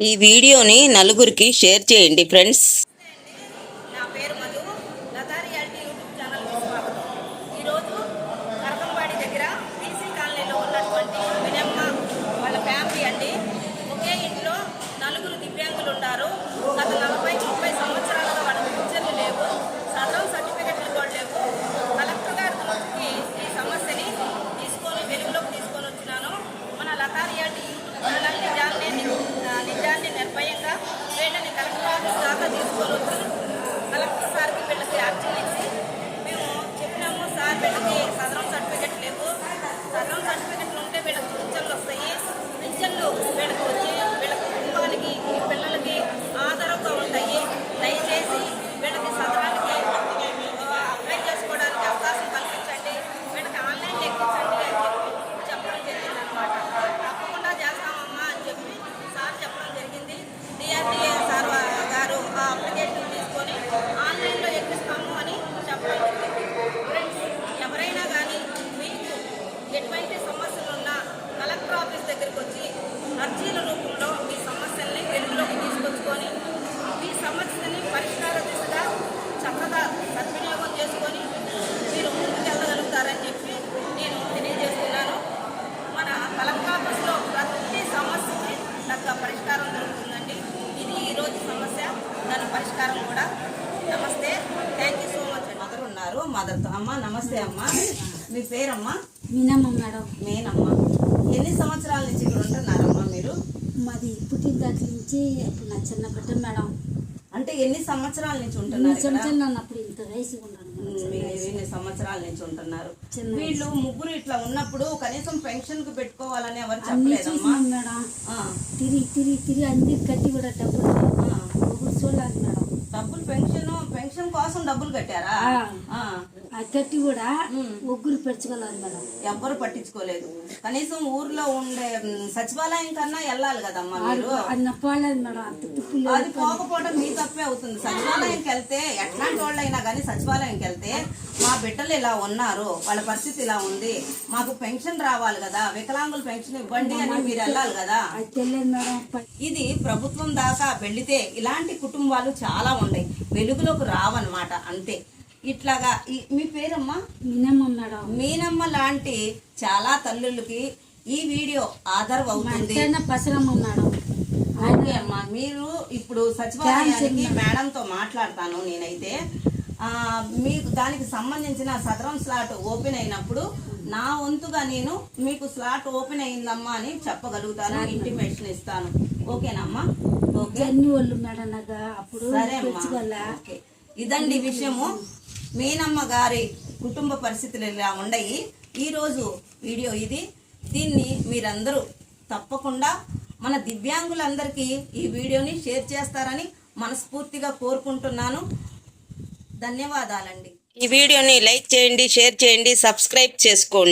ఈ వీడియోని నలుగురికి షేర్ చేయండి ఫ్రెండ్స్. నా పేరు మధు. లతా రియాలిటీ యూట్యూబ్ ఛానల్కి స్వాగతం. ఈరోజు కరకంవాడి దగ్గర బీసీ కాలనీలో ఉన్నటువంటి వినమ్మ వాళ్ళ ఫ్యామిలీ అండి. ఒకే ఇంట్లో నలుగురు దివ్యాంగులు ఉన్నారు. గత 40-30 సంవత్సరాలుగా వాళ్ళకి పింఛన్లు లేవు, సదరం సర్టిఫికెట్లు కూడా లేవు. కలెక్టర్ గారి దృష్టికి ఈ సమస్యని వెలుగులోకి తీసుకొని వచ్చినాను. మన లతా రియాలిటీ యూట్యూబ్ ఛానల్ నిజాన్ని నిర్భయంగా వీళ్ళని కలెక్టర్ ఆఫీస్ దాకా తీసుకొని వచ్చి కలెక్టర్ సార్కి వీళ్ళకి యాక్షన్ ఇచ్చి మేము చెప్పినాము, సార్ వీళ్ళకి సదరం సర్టిఫికెట్ లేవు, సదరం సర్టిఫికెట్లు ఉంటే వీళ్ళకి పింఛన్లు వస్తాయి, పింఛన్లు వీళ్ళకి వచ్చి వీళ్ళ కుటుంబానికి ఈ పిల్లలకి ఆధారంగా ఉంటాయి, దయచేసి వీళ్ళకి సదరానికి అప్లై చేసుకోవడానికి అవకాశం కల్పించండి, వీళ్ళకి ఆన్లైన్లో ఎక్కించండి అని చెప్పి చెప్పడం జరిగిందనమాట. తప్పకుండా చేస్తామమ్మా అని చెప్పి సార్ చెప్పడం జరిగింది. డిఆర్డీఏ సార్ గారు ఆ అప్లికేషన్ తీసుకొని ఆన్లైన్లో ఎక్కిస్తాము అని చెప్పడం జరిగింది. ఫ్రెండ్స్, ఎవరైనా కానీ మీకు ఎటువంటి సమస్యలు ఉన్నా కలెక్టర్ ఆఫీస్ దగ్గరికి వచ్చి అర్జీల రూపంలో మీ సమస్యల్ని వెలుగులోకి తీసుకొచ్చుకొని మీ సమస్యని పరిష్కార దిశగా చక్కగా సద్వినియోగం చేసుకొని మీరు ముందుకెళ్ళగలుగుతారని చెప్పి నేను తెలియజేస్తున్నాను. మన కలెక్టర్ ఆఫీస్లో ప్రతి సమస్యకి తగ్గ పరిష్కారం దొరుకుతుందండి. ఇది ఈరోజు సమస్య, దాని పరిష్కారం కూడా. నమస్తే, thank you so much. Mother ఉన్నారు, మదర్తో. అమ్మ నమస్తే. అమ్మ మీ పేరమ్మా? మీనమ్మ మేడం. మేనమ్మ. ఎన్ని సంవత్సరాల నుంచి ఇక్కడ ఉంటున్నారమ్మా మీరు? మాది పుట్టిన దగ్గర నుంచి నా చిన్న బిడ్డ మేడం. అంటే ఎన్ని సంవత్సరాల నుంచి ఉంటున్నారు? అప్పుడు ఇంత వయసు ఉన్నాను. ఎన్ని సంవత్సరాల నుంచి ఉంటున్నారు? చిన్న వీళ్ళు ముగ్గురు ఇట్లా ఉన్నప్పుడు కనీసం పెన్షన్ కు పెట్టుకోవాలని ఎవరు చెప్పలేదమ్మా? మేడం తిరిగి అన్ని కట్టి కూడా డబ్బులు చూడాలి మేడం. డబ్బులు పెన్షన్ కోసం డబ్బులు కట్టారా? కట్టి కూడా ముగ్గురు పెంచుకోవాలి మేడం. ఎవ్వరు పట్టించుకోలేదు. కనీసం ఊర్లో ఉండే సచివాలయం కన్నా వెళ్ళాలి కదమ్మా మీరు. మేడం అది పోకపోవడం మీ తప్పే అవుతుంది. సచివాలయంకి వెళ్తే ఎట్లాంటి వాళ్ళైనా కానీ సచివాలయంకి వెళ్తే మా బిడ్డలు ఇలా ఉన్నారు, వాళ్ళ పరిస్థితి ఇలా ఉంది, మాకు పెన్షన్ రావాలి కదా, వికలాంగుల పెన్షన్ ఇవ్వండి అని మీరు వెళ్ళాలి కదా. ఇది ప్రభుత్వం దాకా వెళితే ఇలాంటి కుటుంబాలు చాలా ఉన్నాయి, వెలుగులోకి రావన్నమాట. అంతే. ఇట్లాగా మీ పేరమ్మా? మీనమ్మ మేడం. మీనమ్మ లాంటి చాలా తల్లులకి ఈ వీడియో ఆధారం అవుతుంది. పసరమ్మ మేడం. ఓకే అమ్మా, మీరు ఇప్పుడు సచివాలయానికి మేడంతో మాట్లాడతాను నేనైతే. మీకు దానికి సంబంధించిన సదరం స్లాట్ ఓపెన్ అయినప్పుడు నా వంతుగా నేను మీకు స్లాట్ ఓపెన్ అయిందమ్మా అని చెప్పగలుగుతాను, ఇంటిమేషన్ ఇస్తాను. ఓకేనమ్మా? ఓకే. సరే అమ్మా. ఓకే. ఇదండి విషయము. మీనమ్మ గారి కుటుంబ పరిస్థితులు ఇలా ఉన్నాయి. ఈరోజు వీడియో ఇది. దీన్ని మీరందరూ తప్పకుండా మన దివ్యాంగులందరికీ ఈ వీడియోని షేర్ చేస్తారని మనస్ఫూర్తిగా కోరుకుంటున్నాను. ధన్యవాదాలండి. ఈ వీడియోని లైక్ చేయండి, షేర్ చేయండి, సబ్స్క్రైబ్ చేసుకోండి.